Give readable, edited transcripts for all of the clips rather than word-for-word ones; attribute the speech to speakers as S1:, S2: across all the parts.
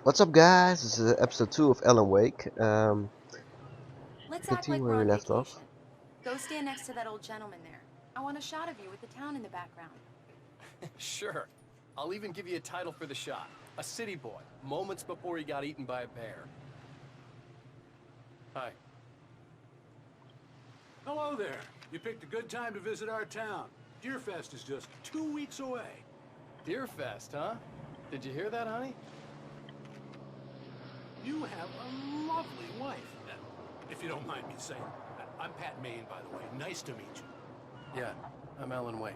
S1: What's up, guys? This is episode 2 of Alan Wake.
S2: Let's act
S1: Continue
S2: like
S1: where
S2: we're
S1: we
S2: on
S1: left off.
S2: vacation. Go stand next to that old gentleman there. I want a shot of you with the town in the background.
S3: Sure. I'll even give you a title for the shot. A city boy, moments before he got eaten by a bear. Hi.
S4: Hello there. You picked a good time to visit our town. Deerfest is just 2 weeks away.
S3: Deerfest, huh? Did you hear that, honey?
S4: You have a lovely wife. If you don't mind me saying. I'm Pat Maine, by the way. Nice to meet you.
S3: Yeah, I'm Alan Wake.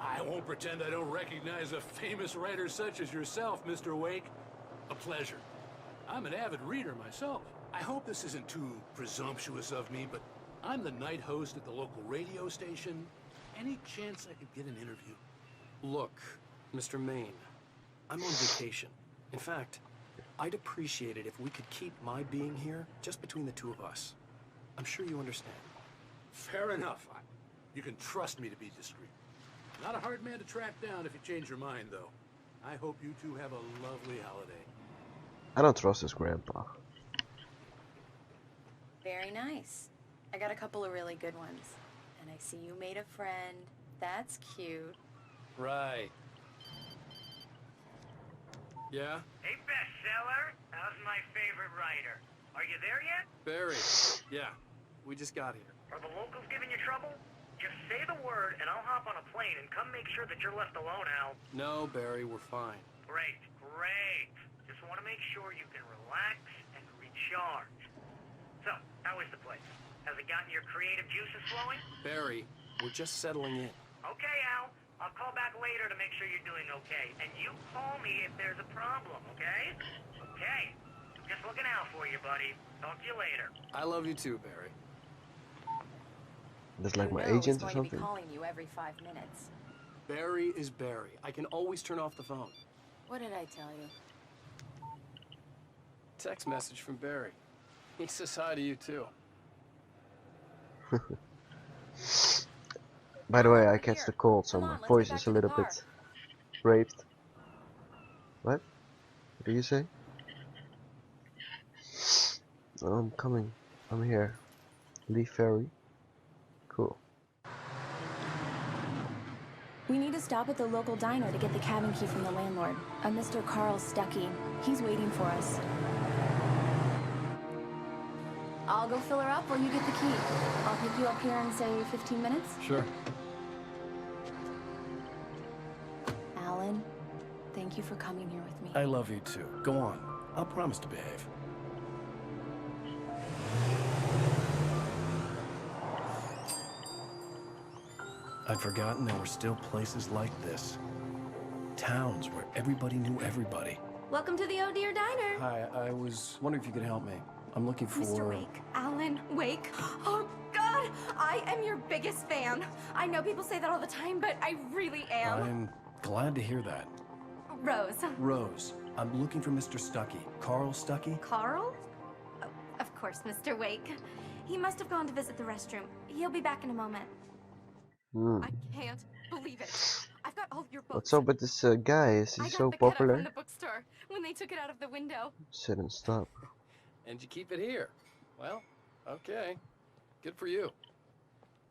S4: I won't pretend I don't recognize a famous writer such as yourself, Mr. Wake. A pleasure. I'm an avid reader myself. I hope this isn't too presumptuous of me, but I'm the night host at the local radio station. Any chance I could get an interview?
S3: Look, Mr. Maine, I'm on vacation. In fact, I'd appreciate it if we could keep my being here just between the two of us. I'm sure you understand.
S4: Fair enough. You can trust me to be discreet. Not a hard man to track down if you change your mind, though. I hope you two have a lovely holiday.
S1: I don't trust this grandpa.
S2: Very nice. I got a couple of really good ones. And I see you made a friend. That's cute.
S3: Right. Yeah?
S5: Hey, bestseller. How's my favorite writer? Are you there yet?
S3: Barry. Yeah, we just got here.
S5: Are the locals giving you trouble? Just say the word, and I'll hop on a plane and come make sure that you're left alone, Al.
S3: No, Barry, we're fine.
S5: Great, great. Just want to make sure you can relax and recharge. So, how is the place? Has it gotten your creative juices flowing?
S3: Barry, we're just settling in.
S5: Okay, Al. I'll call back later to make sure you're doing okay. And you call me if there's a problem, okay? Okay. Just looking out for you, buddy. Talk to you later.
S3: I love you too, Barry.
S1: That's like my
S2: You know he's
S1: agent or
S2: going to be
S1: something.
S2: calling you every 5 minutes.
S3: Barry is Barry. I can always turn off the phone.
S2: What did I tell you?
S3: Text message from Barry. He says hi to you too.
S1: By the way, I
S2: Over
S1: catch
S2: here.
S1: the cold, so
S2: Come
S1: my
S2: on, let's
S1: voice
S2: get back
S1: is a
S2: to the
S1: little
S2: car.
S1: bit braved. What? What do you say? Oh, I'm coming. I'm here. Leaf ferry. Cool.
S2: We need to stop at the local diner to get the cabin key from the landlord. A Mr. Carl Stuckey. He's waiting for us. I'll go fill her up while you get the key. I'll pick you up here in, say, 15 minutes.
S3: Sure.
S2: Alan, thank you for coming here with me.
S3: I love you too. Go on. I'll promise to behave. I'd forgotten there were still places like this. Towns where everybody knew everybody.
S6: Welcome to the Oh Dear Diner.
S3: Hi, I was wondering if you could help me. I'm looking for...
S6: Mr. Wake. Alan Wake. Oh, God! I am your biggest fan. I know people say that all the time, but I really am.
S3: I'm glad to hear that.
S6: Rose.
S3: Rose, I'm looking for Mr. Stuckey. Carl Stuckey?
S6: Carl? Oh, of course, Mr. Wake. He must have gone to visit the restroom. He'll be back in a moment.
S1: Hmm.
S6: I can't believe it. I've got all of your books.
S1: What's up with this guy? Is he
S6: I got
S1: so
S6: the cutout
S1: popular?
S6: from the bookstore when they took it out of the window.
S1: Sit and stop.
S3: And you keep it here. Well, okay. Good for you.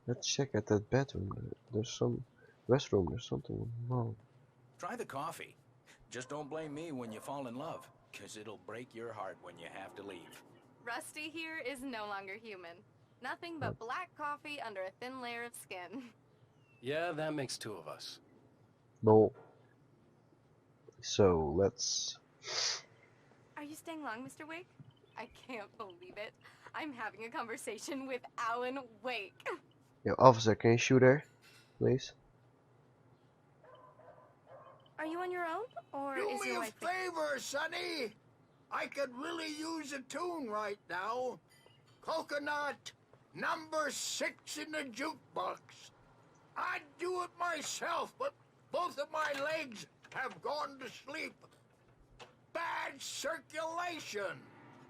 S1: Let's check at that bedroom. There's some restroom. There's something wrong.
S7: Try the coffee. Just don't blame me when you fall in love, 'cause it'll break your heart when you have to leave.
S6: Rusty here is no longer human. Nothing but black coffee under a thin layer of skin.
S3: Yeah, that makes two of us.
S1: No. So let's.
S6: Are you staying long, Mr. Wake? I can't believe it. I'm having a conversation with Alan Wake.
S1: Yo, officer, can you shoot her, please?
S6: Are you on your own, or
S8: Do
S6: is
S8: me
S6: your
S8: a
S6: wife?
S8: favor, Sonny. I could really use a tune right now. Coconut, number 6 in the jukebox. I'd do it myself, but both of my legs have gone to sleep. Bad circulation.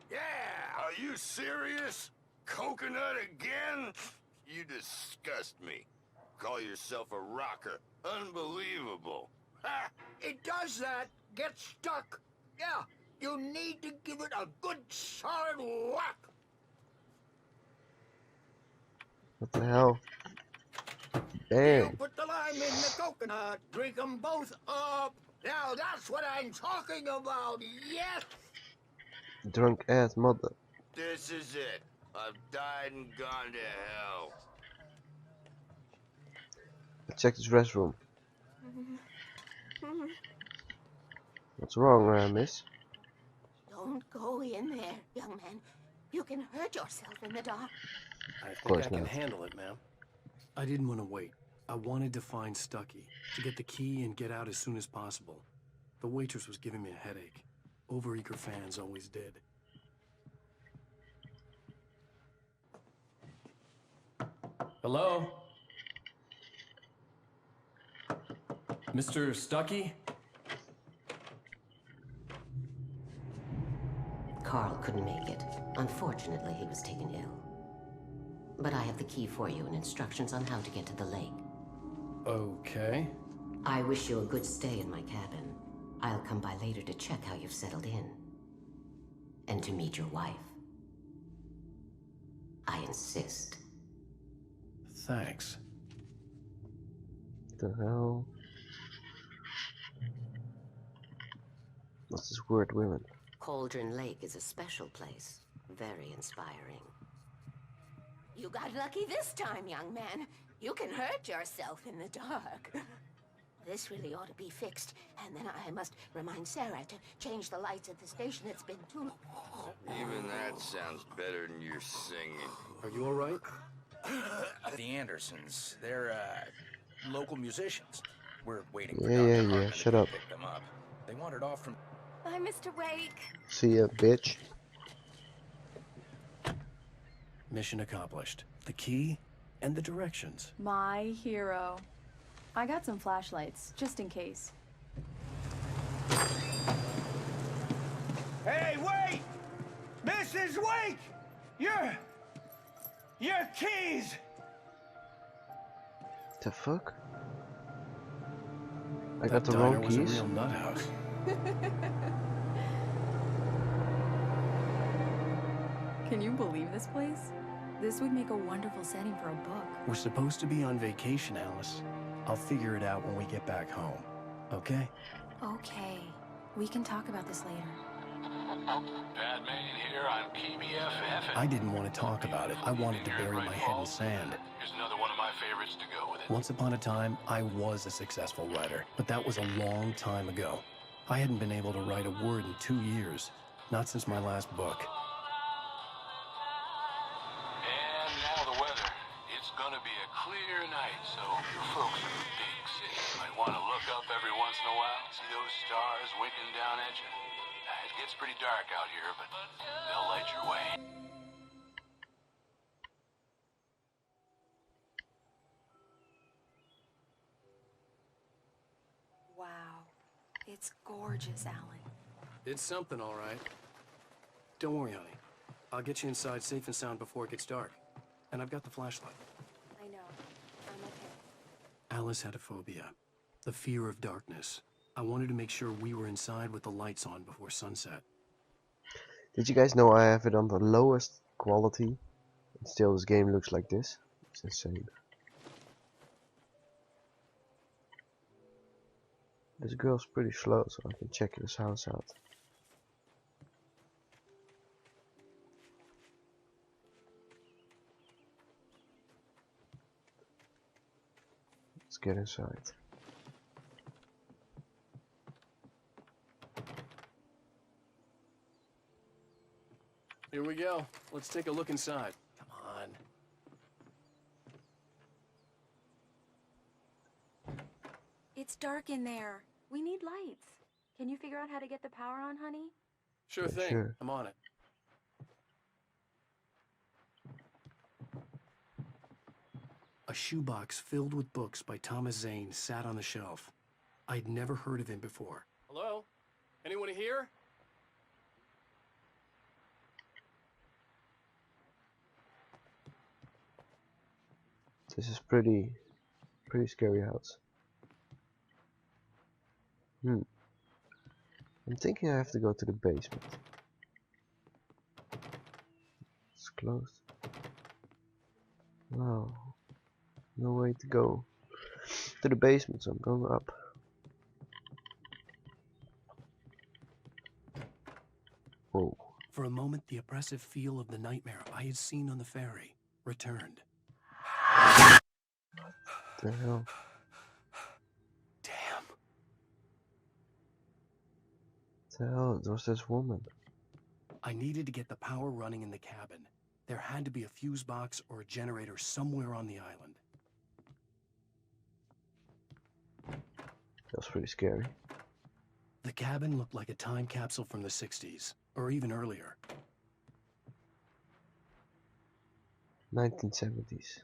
S8: Yeah.
S9: Are you serious? Coconut again? You disgust me. Call yourself a rocker. Unbelievable. Ha!
S8: It does that. Get stuck. Yeah. You need to give it a good solid whack.
S1: What the hell?
S8: You
S1: Bang!
S8: put the lime in the coconut, drink them both up. Now that's what I'm talking about, yes!
S1: Drunk ass mother.
S9: This is it. I've died and gone to hell.
S1: Check this restroom. What's wrong, miss?
S10: Don't go in there, young man. You can hurt yourself in the dark.
S3: I think
S1: course
S3: I can
S1: not.
S3: handle it, ma'am. I didn't want to wait. I wanted to find Stucky, to get the key and get out as soon as possible. The waitress was giving me a headache. Overeager fans always did. Hello? Mr. Stucky?
S11: Carl couldn't make it. Unfortunately, he was taken ill. But I have the key for you and instructions on how to get to the lake.
S3: Okay.
S11: I wish you a good stay in my cabin. I'll come by later to check how you've settled in. And to meet your wife. I insist.
S3: Thanks.
S1: What the hell? What's this weird women?
S11: Cauldron Lake is a special place. Very inspiring.
S10: You got lucky this time, young man. You can hurt yourself in the dark. This really ought to be fixed, and then I must remind Sarah to change the lights at the station. It's been too...
S9: Even that sounds better than your singing.
S3: Are you all right?
S7: The Andersons, they're, local musicians. We're waiting for
S1: Yeah,
S7: Dr.
S1: yeah,
S7: Hartman
S1: yeah.
S7: to
S1: Shut
S7: come
S1: up.
S7: pick them up. They wandered off from...
S6: Bye, Mr. Wake.
S1: See ya, bitch.
S3: Mission accomplished. The key and the directions.
S2: My hero. I got some flashlights, just in case.
S8: Hey, wait! Mrs. Wake! Your keys!
S1: The fuck? I
S3: That
S1: got the
S3: diner
S1: wrong
S3: was a
S1: keys.
S3: real nut house.
S2: Can you believe this place? This would make a wonderful setting for a book.
S3: We're supposed to be on vacation, Alice. I'll figure it out when we get back home. Okay?
S2: Okay. We can talk about this later.
S4: Pat Maine here on PBFF.
S3: I didn't want to talk about it. I wanted to bury my head in sand.
S4: Here's another one of my favorites to go with it.
S3: Once upon a time, I was a successful writer, but that was a long time ago. I hadn't been able to write a word in 2 years. Not since my last book.
S4: And now the weather. It's gonna be a clear night, so your folks in the big city might want to look up every once in a while, see those stars winking down at you. It gets pretty dark out here, but they'll light your way.
S2: Wow. It's gorgeous, Alan.
S3: It's something, all right. Don't worry, honey. I'll get you inside safe and sound before it gets dark. And I've got the flashlight.
S2: I know. I'm okay.
S3: Alice had a phobia. The fear of darkness. I wanted to make sure we were inside with the lights on before sunset.
S1: Did you guys know I have it on the lowest quality? And still this game looks like this? It's insane. This girl's pretty slow, so I can check this house out. Let's get inside.
S3: Here we go. Let's take a look inside. Come on.
S2: It's dark in there. We need lights. Can you figure out how to get the power on, honey?
S3: Sure
S1: Yeah,
S3: thing.
S1: sure.
S3: I'm on it. A shoebox filled with books by Thomas Zane sat on the shelf. I'd never heard of him before. Hello? Anyone here?
S1: This is pretty scary house. I'm thinking I have to go to the basement. It's closed. Wow. No way to go to the basement, so I'm going up. Whoa.
S3: For a moment, the oppressive feel of the nightmare I had seen on the ferry returned.
S1: What the hell?
S3: Damn.
S1: What the hell? It was this woman.
S3: I needed to get the power running in the cabin. There had to be a fuse box or a generator somewhere on the island.
S1: That was pretty scary.
S3: The cabin looked like a time capsule from the 60s, or even earlier.
S1: 1970s.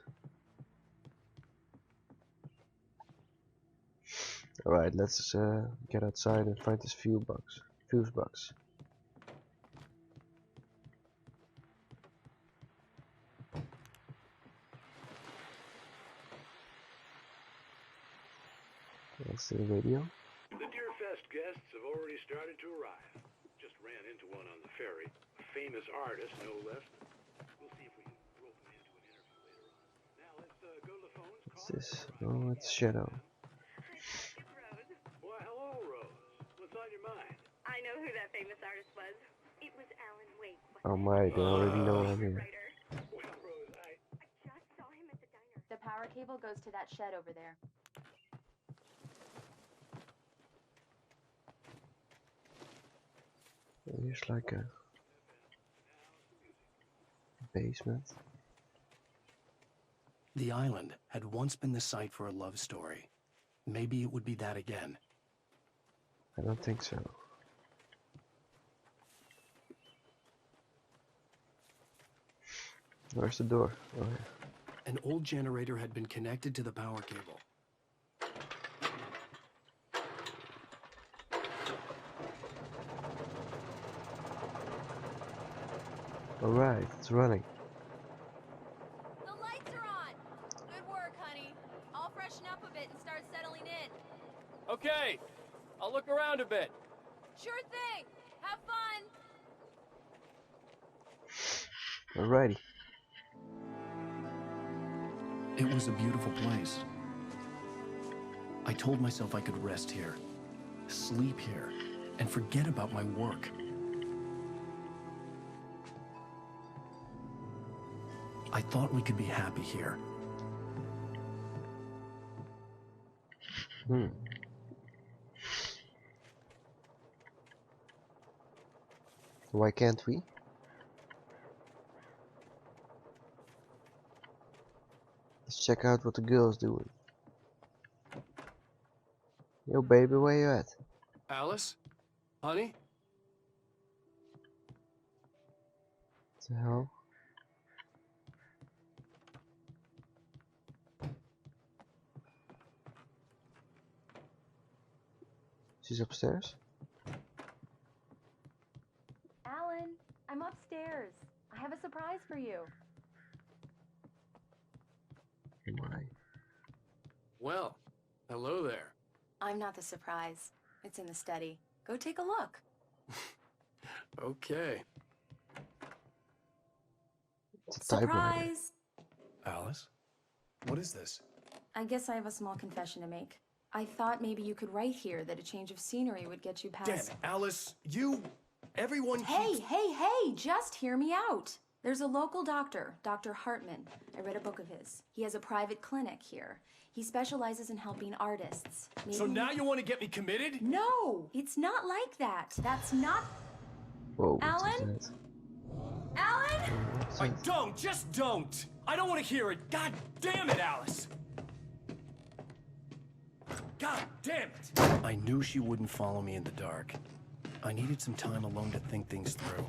S1: Alright, let's get outside and find this fuse box. Let's see the radio.
S4: The Deerfest guests have already started to arrive. Just ran into one on the ferry. A famous artist, no less. We'll see if we can rope him into an interview later on. Now let's go to the phones.
S1: What's this? Oh, it's Shadow.
S4: Why, hello, Rose. What's on your mind?
S6: I know who that famous artist was. It was Alan Wake.
S1: Oh my, they already know I'm here.
S4: Well, Rose, I
S6: just saw him at the diner.
S2: The power cable goes to that shed over there.
S1: Here's like a basement.
S3: The island had once been the site for a love story. Maybe it would be that again.
S1: I don't think so. Where's the door? Oh, yeah.
S3: An old generator had been connected to the power cable.
S1: Alright, it's running.
S2: The lights are on! Good work, honey. I'll freshen up a bit and start settling in.
S12: Okay, I'll look around a bit.
S2: Sure thing! Have fun!
S1: Alrighty.
S3: It was a beautiful place. I told myself I could rest here, sleep here, and forget about my work. I thought we could be happy here.
S1: Why can't we? Let's check out what the girl's doing. Yo, baby, where you at?
S3: Alice? Honey?
S1: What the hell? She's upstairs?
S2: Alan, I'm upstairs. I have a surprise for you.
S1: Oh my.
S3: Well, hello there.
S2: I'm not the surprise. It's in the study. Go take a look.
S3: Okay.
S1: It's a typewriter.
S2: Surprise!
S3: Alice? What is this?
S2: I guess I have a small confession to make. I thought maybe you could write here that a change of scenery would get you past...
S3: Damn it, Alice, everyone
S2: Hey,
S3: keeps...
S2: hey, just hear me out. There's a local doctor, Dr. Hartman. I read a book of his. He has a private clinic here. He specializes in helping artists.
S3: So now you want to get me committed?
S2: No, it's not like that. That's not...
S1: Whoa,
S2: Alan? Alan?
S3: Just don't! I don't want to hear it! God damn it, Alice! God damn it! I knew she wouldn't follow me in the dark. I needed some time alone to think things through.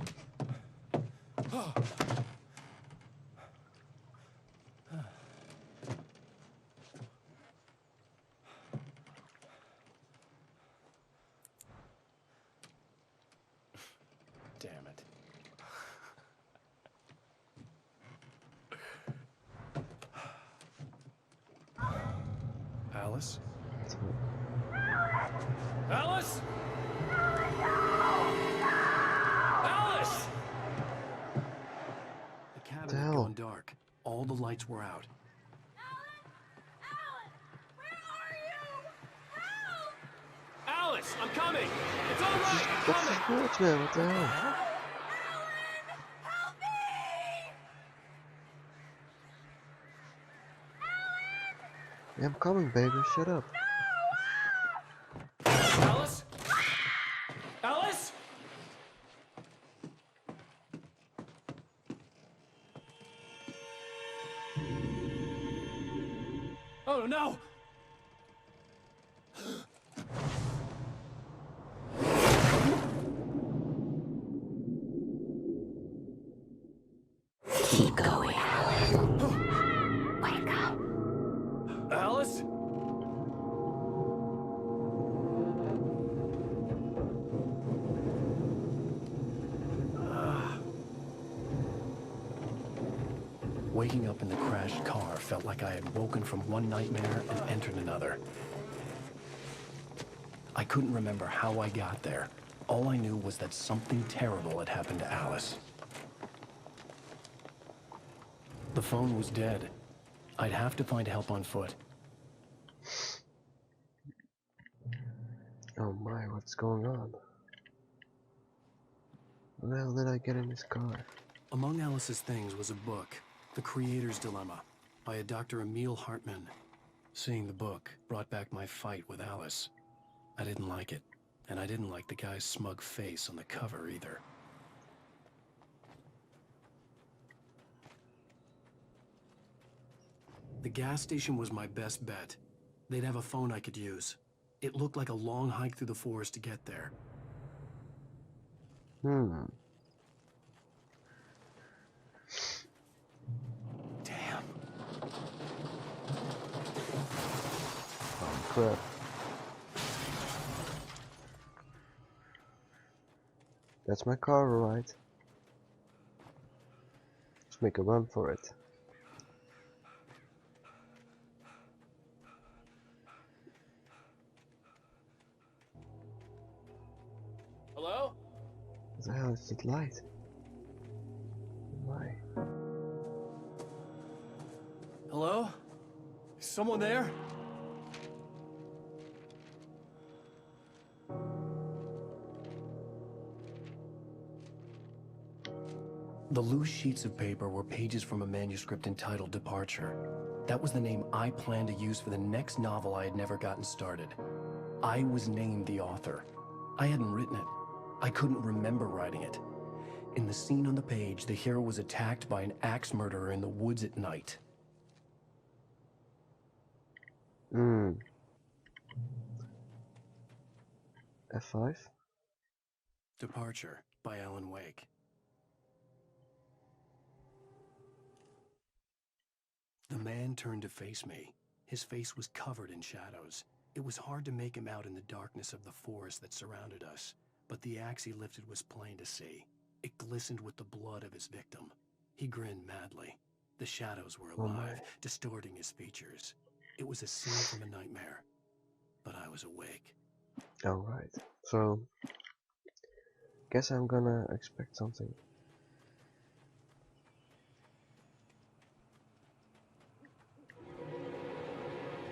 S3: Damn it. Alice? Alice? all the lights were out. Alice, I'm coming! It's all right! I'm coming!
S1: What's man? What the hell? Yeah, I'm coming, baby. Shut up.
S3: Alice? Alice? Oh no!
S11: Keep going.
S10: Wake up.
S3: Alice? Waking up in the crashed car felt like I had woken from one nightmare and entered another. I couldn't remember how I got there. All I knew was that something terrible had happened to Alice. The phone was dead. I'd have to find help on foot.
S1: Oh my, what's going on? How the hell did I get in this car?
S3: Among Alice's things was a book, The Creator's Dilemma, by a Dr. Emil Hartman. Seeing the book brought back my fight with Alice. I didn't like it, and I didn't like the guy's smug face on the cover either. The gas station was my best bet. They'd have a phone I could use. It looked like a long hike through the forest to get there.
S1: Hmm.
S3: Damn.
S1: Oh crap. That's my car, right? Let's make a run for it.
S12: Hello?
S1: What the hell is that light? Why?
S3: Hello? Is someone there? The loose sheets of paper were pages from a manuscript entitled Departure. That was the name I planned to use for the next novel I had never gotten started. I was named the author. I hadn't written it. I couldn't remember writing it. In the scene on the page, the hero was attacked by an axe murderer in the woods at night.
S1: F5?
S3: Departure by Alan Wake. The man turned to face me. His face was covered in shadows. It was hard to make him out in the darkness of the forest that surrounded us, but the axe he lifted was plain to see. It glistened with the blood of his victim. He grinned madly. The shadows were alive, distorting his features. It was a scene from a nightmare, but I was awake.
S1: Alright, so guess I'm gonna expect something.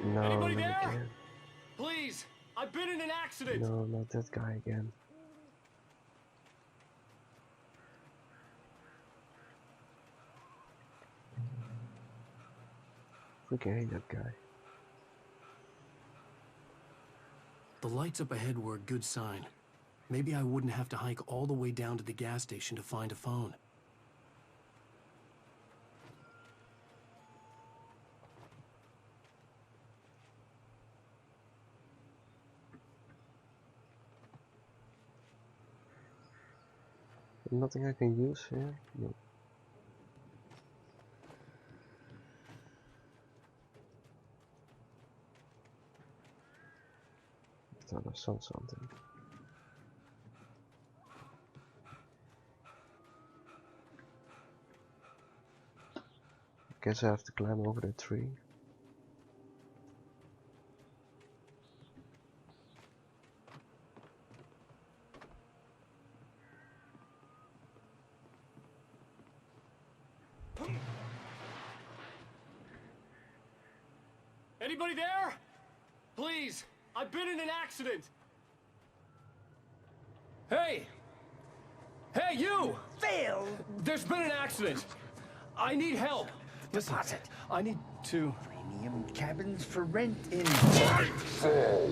S1: No,
S12: Anybody
S1: not
S12: there?
S1: again.
S12: Please! I've been in an accident!
S1: No, not that guy again. Freaking hate that guy.
S3: The lights up ahead were a good sign. Maybe I wouldn't have to hike all the way down to the gas station to find a phone.
S1: Nothing I can use here? No. I thought I saw something. Guess I have to climb over the tree.
S12: Anybody there? Please, I've been in an accident. Hey! Hey, you!
S8: Phil!
S12: There's been an accident. I need help. Listen,
S8: Deposit.
S12: I need to...
S8: Premium cabins for rent in...
S12: Oh,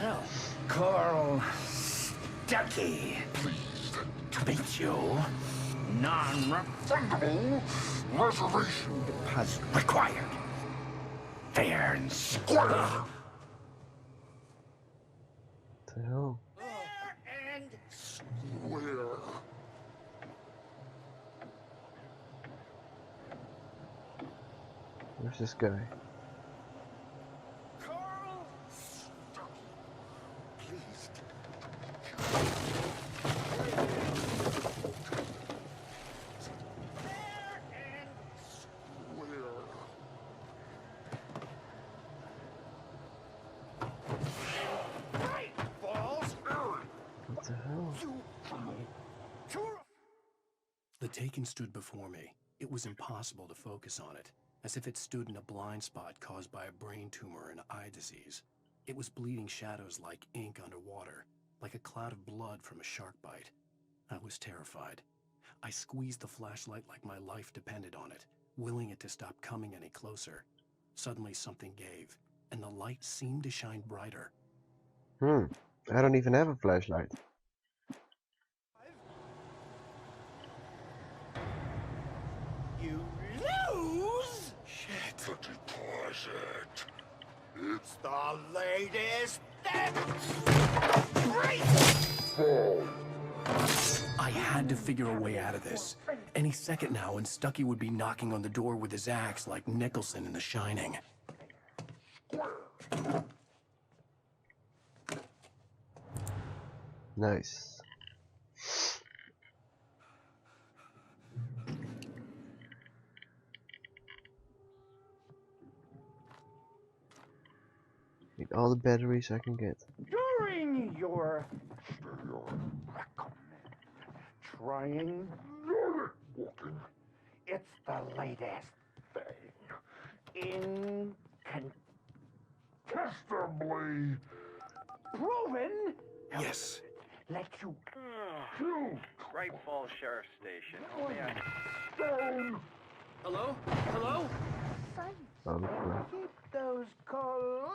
S12: hell.
S8: Carl Stuckey. Pleased to meet you. Non-refundable reservation deposit required. Fair and square.
S1: What the hell?
S8: Fair and square.
S1: Where's this guy?
S8: Carl Stuckey. Pleased. Fair and square. Right, balls.
S1: What the hell?
S3: The Taken stood before me. It was impossible to focus on it, as if it stood in a blind spot caused by a brain tumor and eye disease. It was bleeding shadows like ink underwater, like a cloud of blood from a shark bite. I was terrified. I squeezed the flashlight like my life depended on it, willing it to stop coming any closer. Suddenly something gave, and the light seemed to shine brighter.
S1: I don't even have a flashlight.
S8: You lose? Shit. The deposit. It's the latest
S3: I had to figure a way out of this. Any second now, and Stuckey would be knocking on the door with his axe like Nicholson in The Shining.
S1: Nice. Need all the batteries I can get.
S8: During your trying walking, it's the latest thing. Incontestably proven.
S3: Yes.
S8: Let you
S13: Great Falls Sheriff Station. Oh, man.
S8: down.
S12: Hello? Hello?
S1: Oh crap.
S8: Keep those cholesterol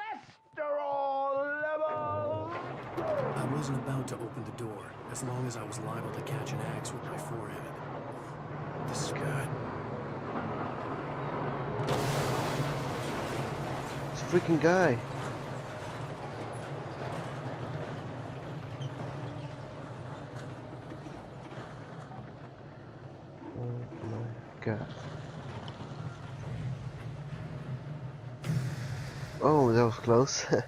S8: levels.
S3: I wasn't about to open the door, as long as I was liable to catch an axe with my forehead. This is good.
S1: It's a freaking guy. Oh my god. Oh, that was close.
S3: There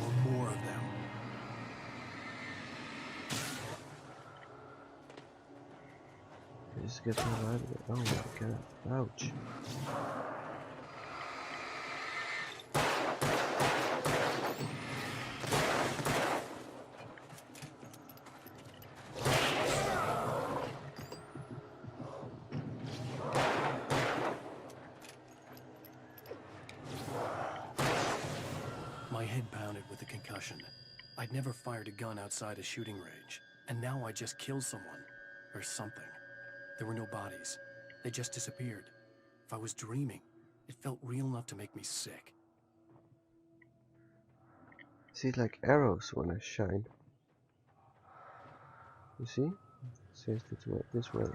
S3: were more of them.
S1: Just get me out of it. Oh my god. Ouch.
S3: My head pounded with the concussion. I'd never fired a gun outside a shooting range, and now I just killed someone. Or something. There were no bodies. They just disappeared. If I was dreaming, it felt real enough to make me sick.
S1: See, like arrows when I shine. You see? It says this way. This way.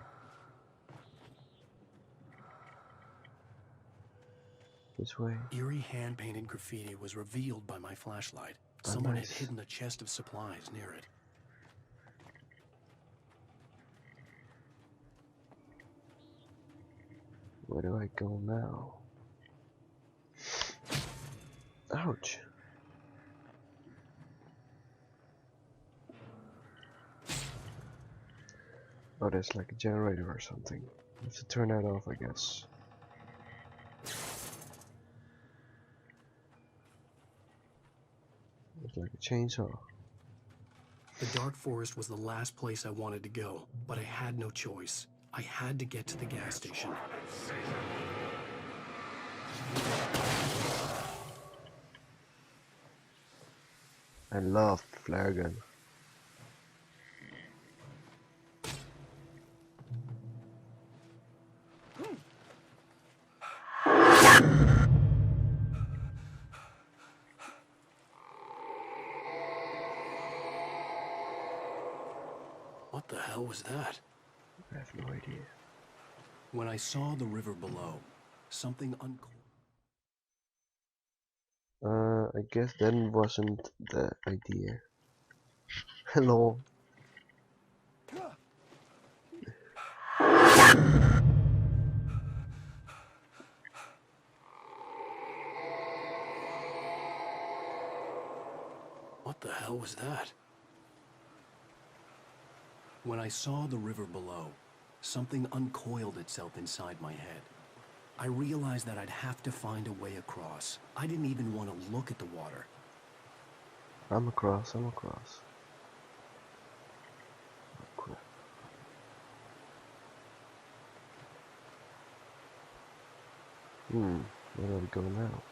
S1: This way.
S3: Eerie hand-painted graffiti was revealed by my flashlight.
S1: Oh,
S3: Someone
S1: nice.
S3: had hidden a chest of supplies near it.
S1: Where do I go now? Ouch. Oh, there's like a generator or something. I have to turn that off, I guess. There's like a chainsaw.
S3: The dark forest was the last place I wanted to go, but I had no choice. I had to get to the gas station.
S1: I love flare gun.
S3: What the hell was that?
S1: I have no idea.
S3: When I saw the river below, something
S1: I guess that wasn't the idea. Hello.
S3: What the hell was that? When I saw the river below, something uncoiled itself inside my head. I realized that I'd have to find a way across. I didn't even want to look at the water.
S1: I'm across. Oh crap. Where do we go now?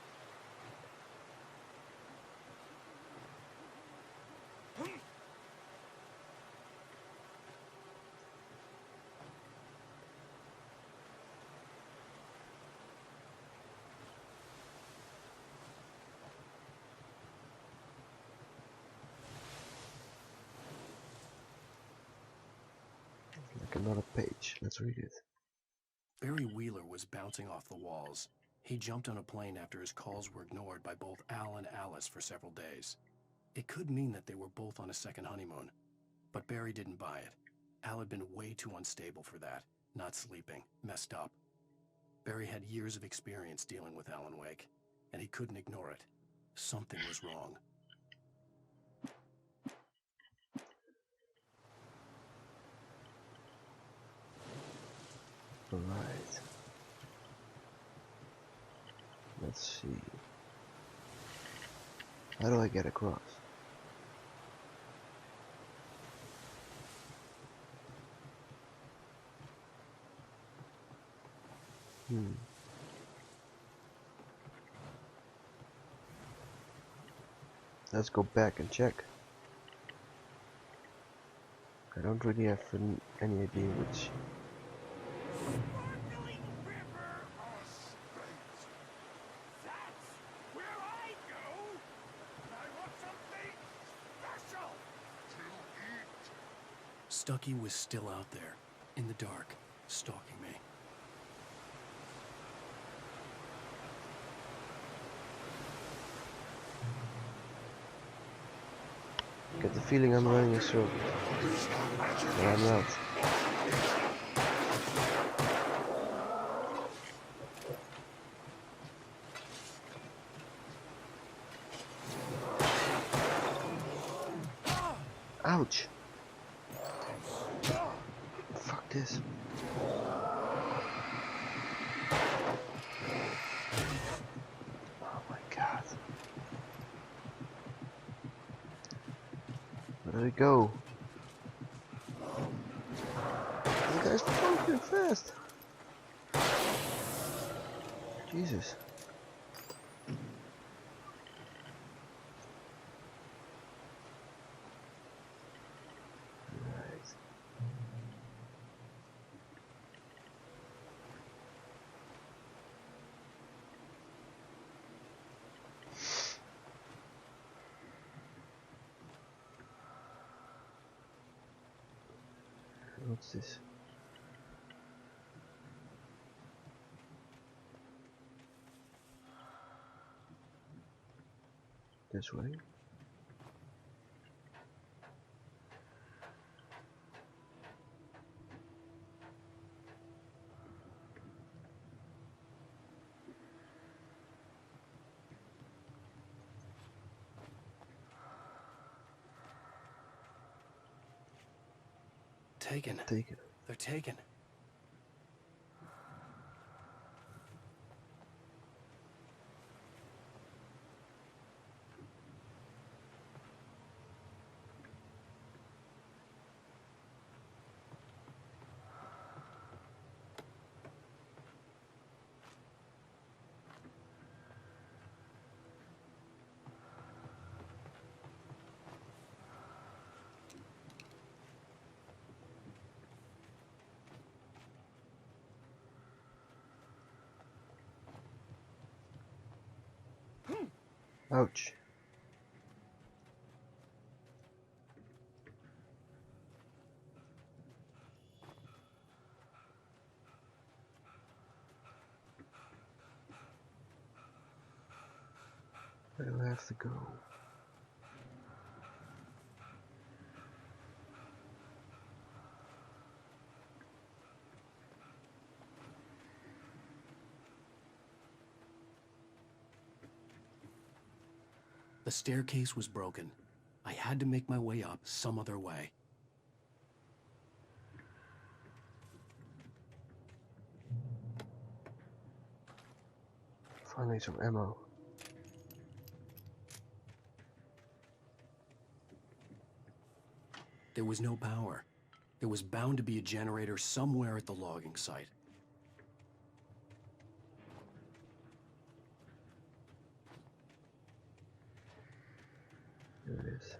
S1: Like another page. Let's read it.
S3: Barry Wheeler was bouncing off the walls. He jumped on a plane after his calls were ignored by both Al and Alice for several days. It could mean that they were both on a second honeymoon. But Barry didn't buy it. Al had been way too unstable for that. Not sleeping, messed up. Barry had years of experience dealing with Alan Wake, and he couldn't ignore it. Something was wrong.
S1: Alright. Let's see. How do I get across? Let's go back and check. I don't really have any idea which.
S3: Stucky was still out there, in the dark, stalking me.
S1: Get the feeling I'm running a circle. But I'm not. Ouch! Fuck this. Oh my god. Where do we go? You guys fucking fast. Jesus. Right. What's this? This way?
S3: Taken.
S1: Taken.
S3: They're taken.
S1: Ouch. Where do I have to go?
S3: The staircase was broken. I had to make my way up some other way.
S1: Finally some ammo.
S3: There was no power. There was bound to be a generator somewhere at the logging site.
S1: Here it is.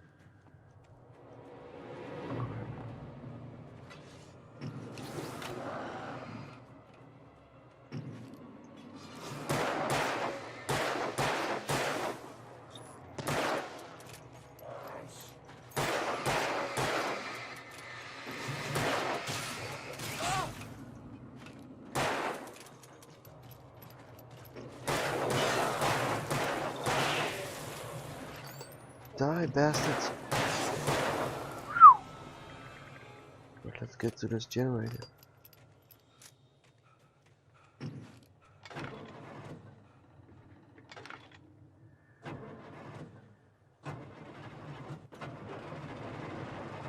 S1: Die, bastards! But let's get to this generator.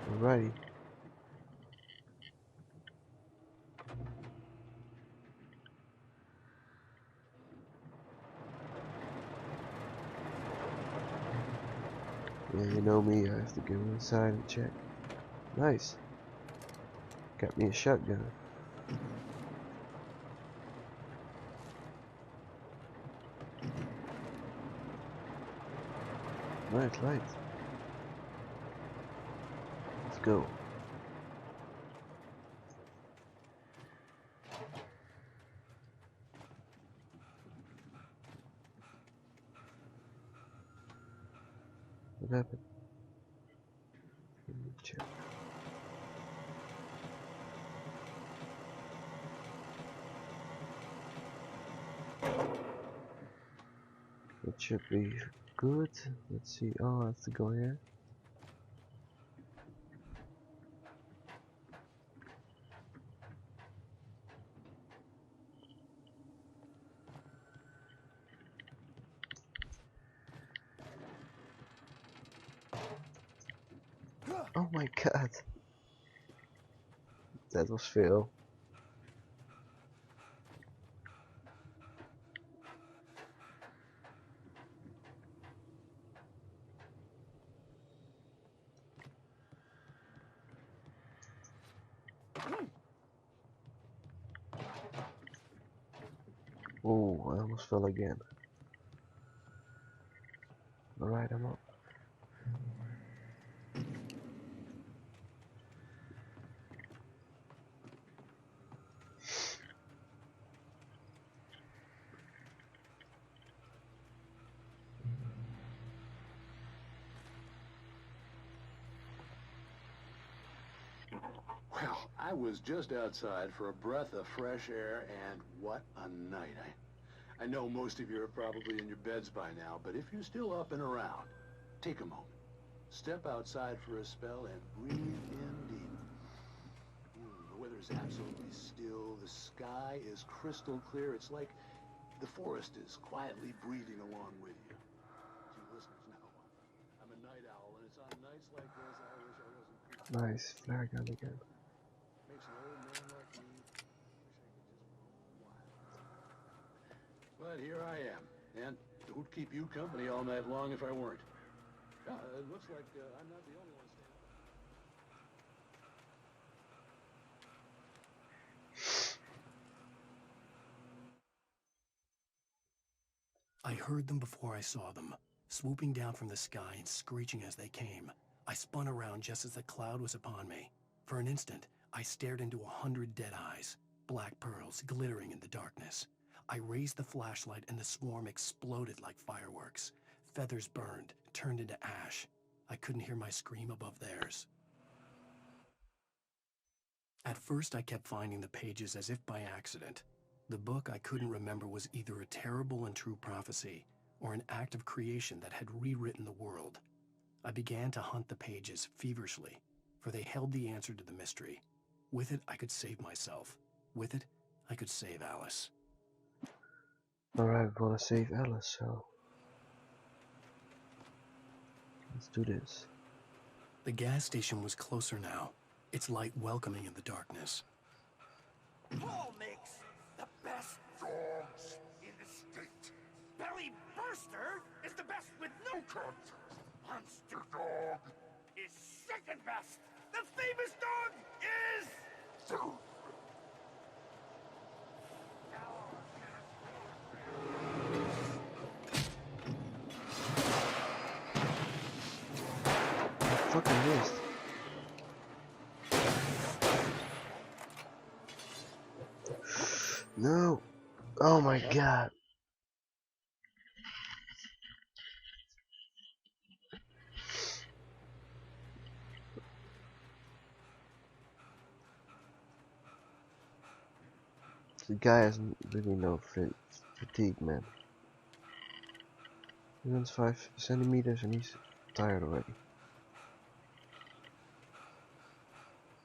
S1: Alrighty. Yeah, you know me, I have to go inside and check. Nice. Got me a shotgun. Right, light. Let's go. What happened? Let me check. It should be good. Let's see. Oh, I have to go here. Oh my god. That was fail. Oh, I almost fell again. Alright, I'm up.
S4: Well, I was just outside for a breath of fresh air, and what a night. I know most of you are probably in your beds by now, but if you're still up and around, take a moment. Step outside for a spell and breathe in deep. The weather is absolutely still. The sky is crystal clear. It's like the forest is quietly breathing along with you. As you listeners know, I'm a night owl, and it's on nights like this I wish I wasn't creeping.
S1: Nice flare gun again.
S4: Makes an old man like me wish I could just roam wild. But here I am, and who'd keep you company all night long if I weren't? It looks like I'm not the only one standing.
S3: I heard them before I saw them, swooping down from the sky and screeching as they came. I spun around just as the cloud was upon me. For an instant, I stared into 100 dead eyes, black pearls glittering in the darkness. I raised the flashlight and the swarm exploded like fireworks. Feathers burned, turned into ash. I couldn't hear my scream above theirs. At first, I kept finding the pages as if by accident. The book I couldn't remember was either a terrible and true prophecy or an act of creation that had rewritten the world. I began to hunt the pages feverishly, for they held the answer to the mystery. With it, I could save myself. With it, I could save Alice.
S1: Alright, we wanna save Alice, so let's do this.
S3: The gas station was closer now, its light welcoming in the darkness.
S8: Paul makes the best dogs in the state. Belly Burster is the best with no contest. Monster Dog is second best. The famous dog is...
S1: Fucking missed. No. Oh my god. The guy has really no fatigue, man. He runs 5 centimeters and he's tired already.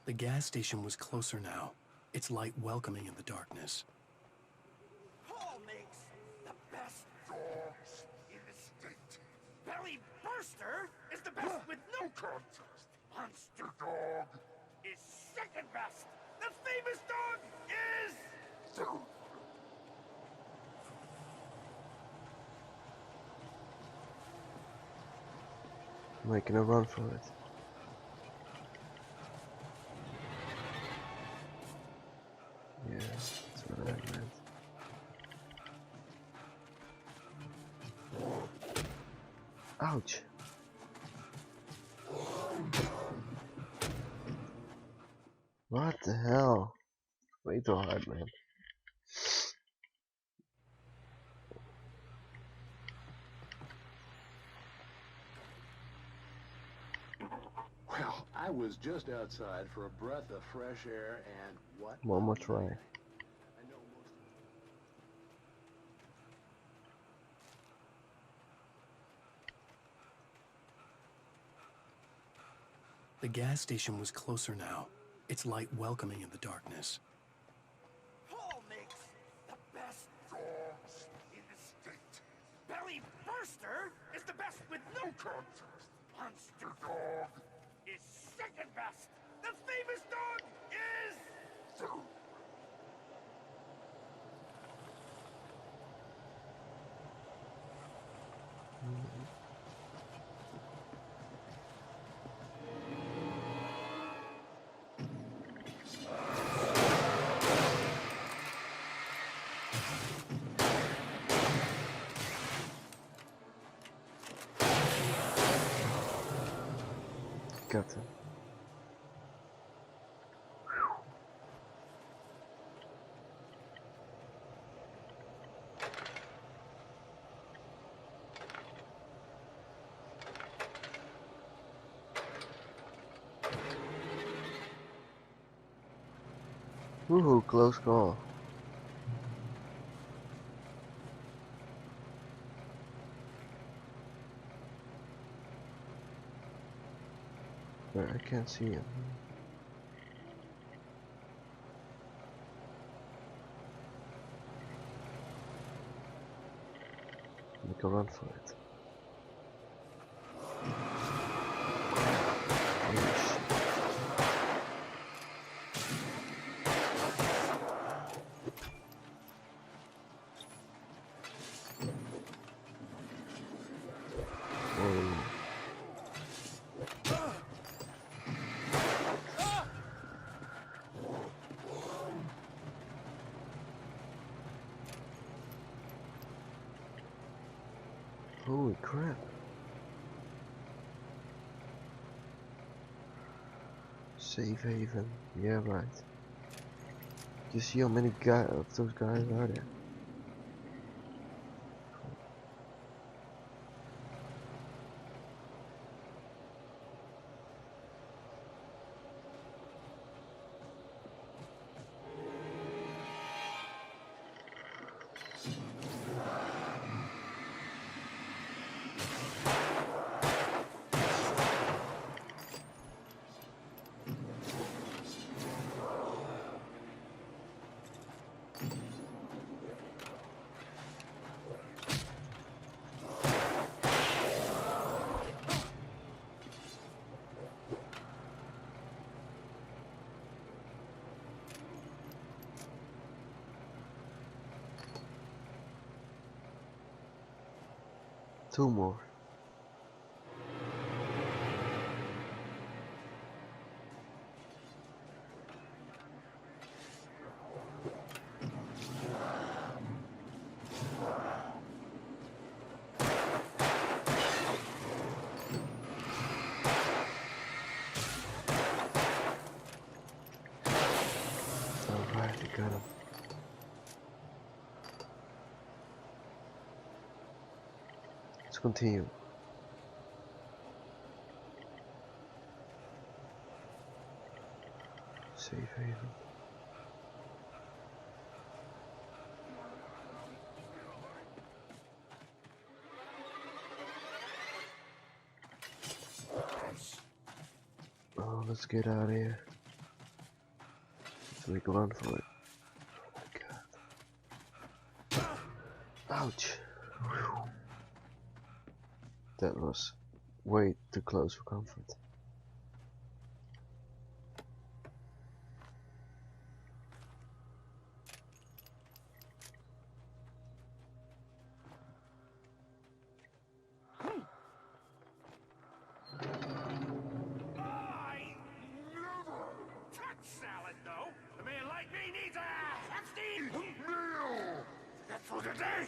S3: The gas station was closer now, its light welcoming in the darkness.
S8: Paul makes the best dogs in the state. Belly Burster is the best with no contest. Monster Dog is second best. The famous dog is...
S1: Making a run for it. Yeah, that's what I meant. Ouch. What the hell? Way too hard, man.
S14: Well, I was just outside for a breath of fresh air and what?
S1: One more try.
S14: I know most
S3: The gas station was closer now, its light welcoming in the darkness.
S8: Paul makes the best dogs in the state. Belly Burster is the best with no contest. Monster Dog is second best. The famous dog is...
S1: Got him. Woohoo, close call. But I can't see him. Make a run for it. Holy crap. Safe haven. Yeah, right. You see how many of those guys are there? 2 more. Alright, I got him. Let's continue. Safe haven. Oh, let's get out of here. Let's make a run for it. Oh my god. Ouch. Whew. That was way too close for comfort.
S8: For today!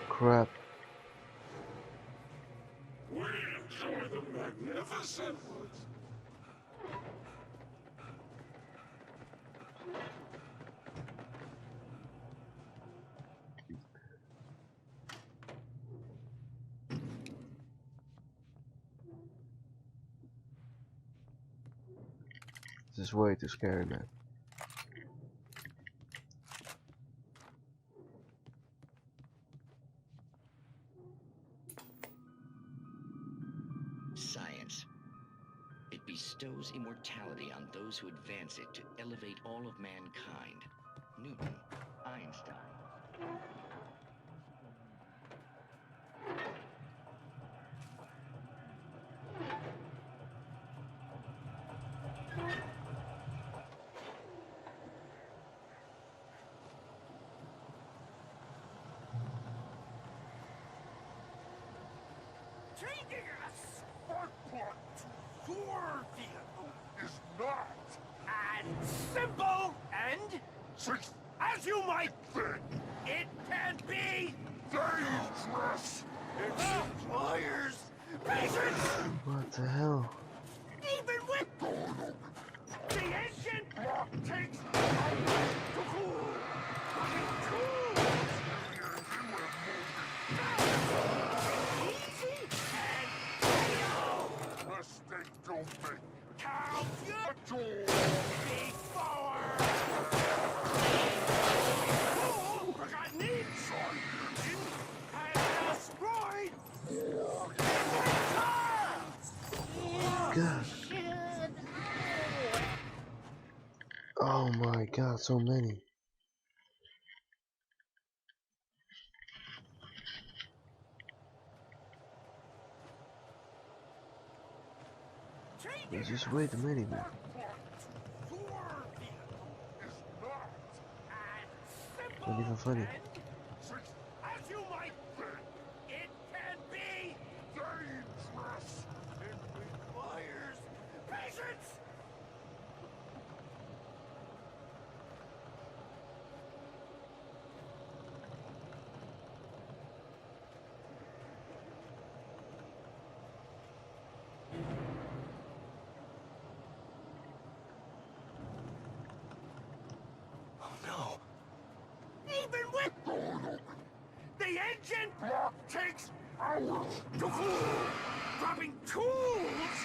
S1: Crap.
S8: We enjoy the magnificent woods.
S1: This is way too scary, man.
S15: Science. It bestows immortality on those who advance it to elevate all of mankind. Newton, Einstein.
S8: Taking a spark plug to your vehicle is not as simple and as you might think. It can be dangerous. It requires patience.
S1: What the hell?
S8: Even with the engine block takes hours to cool. Easy and fatal. Mistake don't make. Count your before. Cool, forgotten inside has destroyed.
S1: God. Oh my god, so many. There's just way too many, man. Not even funny.
S8: As you might think, it can be dangerous. It requires patience. Even with the engine block takes hours to cool. Dropping tools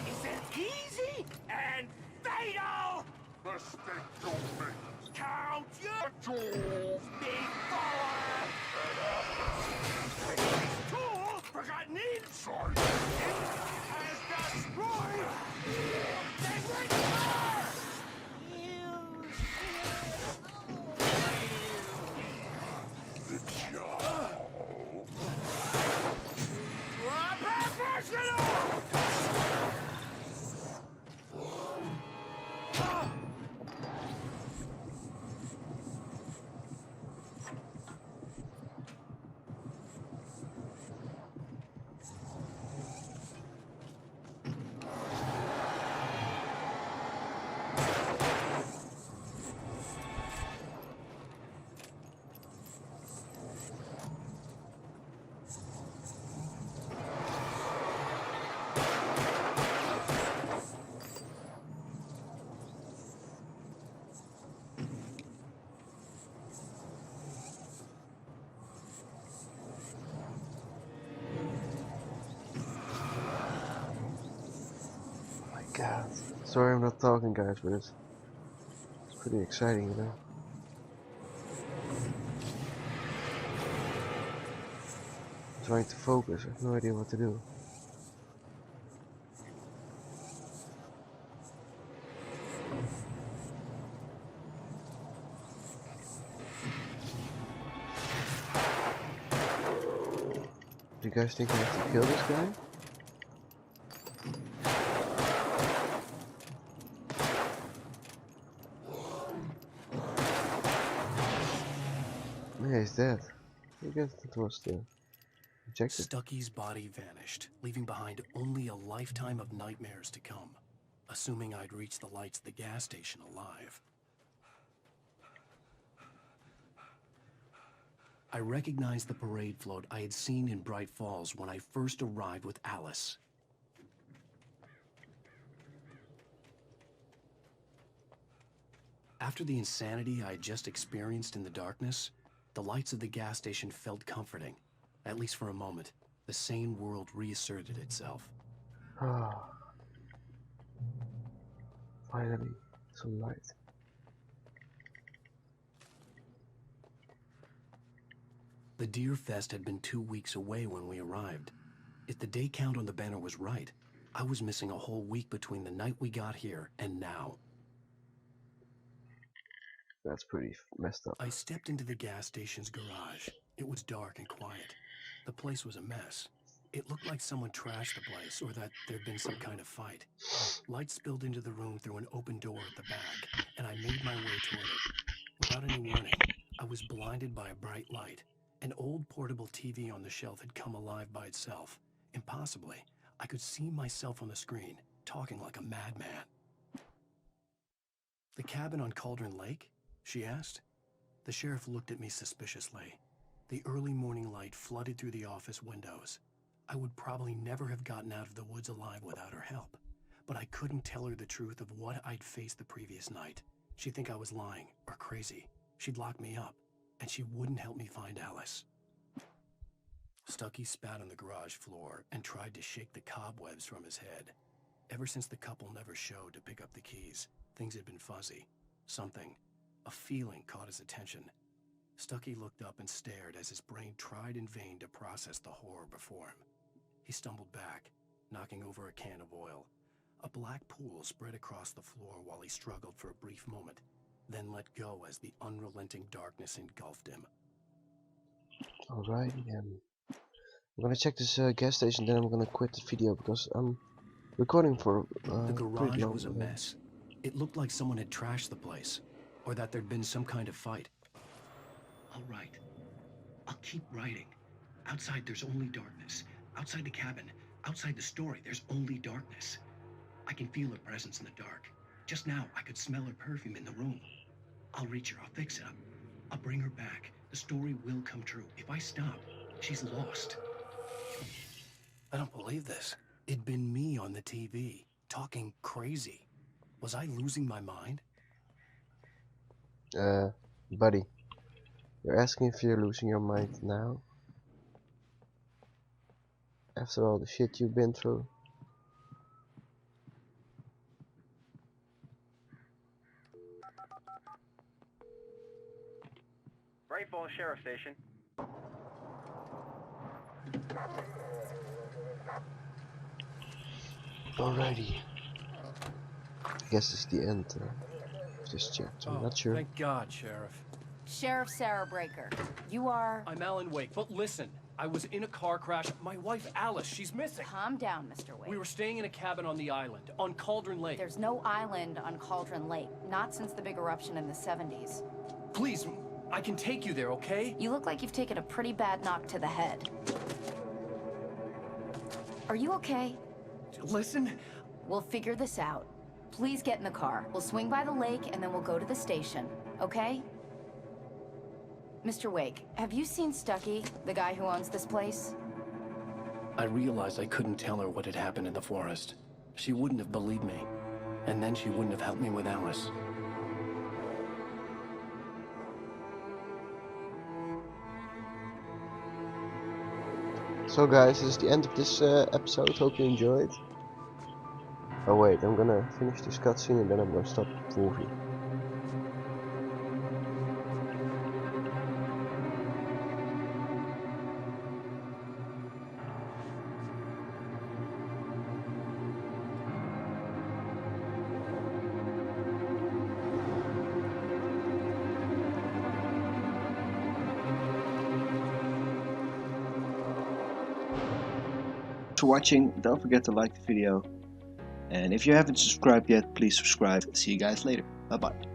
S8: is an easy and fatal. Mistake don't make. Count your tools before. Tool forgotten inside. It has destroyed. They return. Drop
S1: God, sorry I'm not talking, guys, but it's pretty exciting, you know. I'm trying to focus. I have no idea what to do. Do you guys think I have to kill this guy? Yeah, he's dead. I guess that was the objective.
S3: Stucky's body vanished, leaving behind only a lifetime of nightmares to come. Assuming I'd reach the lights of the gas station alive. I recognized the parade float I had seen in Bright Falls when I first arrived with Alice. After the insanity I had just experienced in the darkness, the lights of the gas station felt comforting. At least for a moment, the sane world reasserted itself.
S1: Finally, some light.
S3: The Deer Fest had been 2 weeks away when we arrived. If the day count on the banner was right, I was missing a whole week between the night we got here and now.
S1: That's pretty messed up.
S3: I stepped into the gas station's garage. It was dark and quiet. The place was a mess. It looked like someone trashed the place, or that there'd been some kind of fight. Light spilled into the room through an open door at the back, and I made my way toward it. Without any warning, I was blinded by a bright light. An old portable TV on the shelf had come alive by itself. Impossibly, I could see myself on the screen, talking like a madman. "The cabin on Cauldron Lake?" she asked. The sheriff looked at me suspiciously. The early morning light flooded through the office windows. I would probably never have gotten out of the woods alive without her help, but I couldn't tell her the truth of what I'd faced the previous night. She'd think I was lying or crazy. She'd lock me up, and she wouldn't help me find Alice. Stucky spat on the garage floor and tried to shake the cobwebs from his head. Ever since the couple never showed to pick up the keys, things had been fuzzy. Something, a feeling, caught his attention. Stucky looked up and stared as his brain tried in vain to process the horror before him. He stumbled back, knocking over a can of oil. A black pool spread across the floor while he struggled for a brief moment, then let go as the unrelenting darkness engulfed him.
S1: Alright, I'm gonna check this gas station, then I'm gonna quit the video because I'm recording for
S3: The
S1: pretty
S3: garage
S1: long.
S3: was a mess. It looked like someone had trashed the place, or that there'd been some kind of fight.
S15: All right. I'll keep writing. Outside, there's only darkness. Outside the cabin, outside the story, there's only darkness. I can feel her presence in the dark. Just now, I could smell her perfume in the room. I'll reach her. I'll fix it up. I'll bring her back. The story will come true. If I stop, she's lost.
S3: I don't believe this. It'd been me on the TV, talking crazy. Was I losing my mind?
S1: Buddy, you're asking if you're losing your mind now? After all the shit you've been through?
S13: Bright Falls Sheriff Station.
S1: Alrighty. I guess it's the end of this chapter. I'm not sure.
S12: Thank God, Sheriff.
S2: Sheriff Sarah Breaker, you are...
S12: I'm Alan Wake, but listen. I was in a car crash. My wife, Alice, she's missing.
S2: Calm down, Mr. Wake.
S12: We were staying in a cabin on the island, on Cauldron Lake.
S2: There's no island on Cauldron Lake, not since the big eruption in the 70s.
S12: Please, I can take you there, okay?
S2: You look like you've taken a pretty bad knock to the head. Are you okay?
S12: Listen.
S2: We'll figure this out. Please get in the car. We'll swing by the lake and then we'll go to the station, okay? Mr. Wake, have you seen Stucky, the guy who owns this place?
S3: I realized I couldn't tell her what had happened in the forest. She wouldn't have believed me, and then she wouldn't have helped me with Alice.
S1: So guys, this is the end of this episode. Hope you enjoyed. Oh wait, I'm gonna finish this cutscene and then I'm gonna stop the movie.
S16: For watching, don't forget to like the video, and if you haven't subscribed yet, please subscribe. See you guys later. Bye bye.